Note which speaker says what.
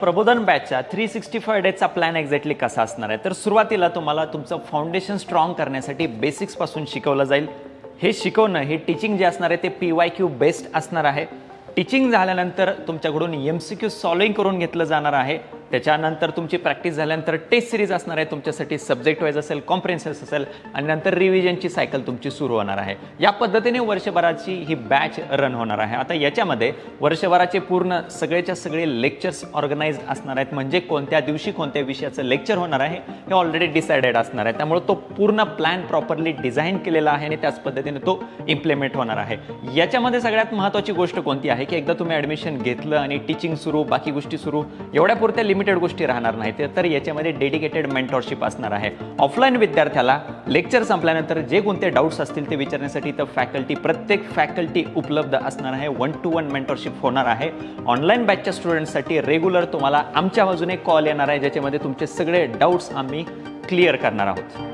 Speaker 1: प्रबोधन बॅचचा 365 डेजचा plan exactly कसा असणार आहे? तर सुरुवातीला तुम्हाला तुमचं फाउंडेशन स्ट्रॉंग करण्यासाठी बेसिक्सपासून शिकवलं जाईल. हे शिकवणं, हे टीचिंग जे असणार आहे ते PYQ बेस्ड असणार आहे. टीचिंग झाल्यानंतर तुमच्याकडून MCQ सॉल्विंग करून घेतलं जाणार आहे. त्याच्यानंतर तुमची प्रॅक्टिस झाल्यानंतर टेस्ट सिरीज असणार आहे तुमच्यासाठी, सब्जेक्ट वाईज असेल, कॉम्प्रिहेन्सिव्ह असेल आणि नंतर रिव्हिजनची सायकल तुमची सुरू होणार आहे. या पद्धतीने वर्षभराची ही बॅच रन होणार आहे. आता याच्यामध्ये वर्षभराचे पूर्ण सगळेच्या सगळे लेक्चर्स ऑर्गनाइज्ड असणार आहेत. म्हणजे कोणत्या दिवशी कोणत्या विषयाचं लेक्चर होणार आहे हे ऑलरेडी डिसाइडेड असणार आहे. त्यामुळे तो पूर्ण प्लॅन प्रॉपरली डिझाईन केलेला आहे आणि त्याच पद्धतीने तो इम्प्लिमेंट होणार आहे. याच्यामध्ये सगळ्यात महत्त्वाची गोष्ट कोणती आहे की एकदा तुम्ही ॲडमिशन घेतलं आणि टीचिंग सुरू, बाकी गोष्टी सुरू, एवढ्या पुरत्या लिमिटेड गोष्टी राहणार नाहीत. तर याच्यामध्ये डेडिकेटेड मेंटॉरशिप असणार आहे. ऑफलाईन विद्यार्थ्याला लेक्चर संपल्यानंतर जे कोणते डाऊट्स असतील ते विचारण्यासाठी तर प्रत्येक फॅकल्टी उपलब्ध असणार आहे. 1-to-1 मेंटॉरशिप होणार आहे. ऑनलाईन बॅचच्या स्टुडंट्ससाठी रेग्युलर तुम्हाला आमच्या बाजूने कॉल येणार आहे, ज्याच्यामध्ये तुमचे सगळे डाऊट्स आम्ही क्लिअर करणार आहोत.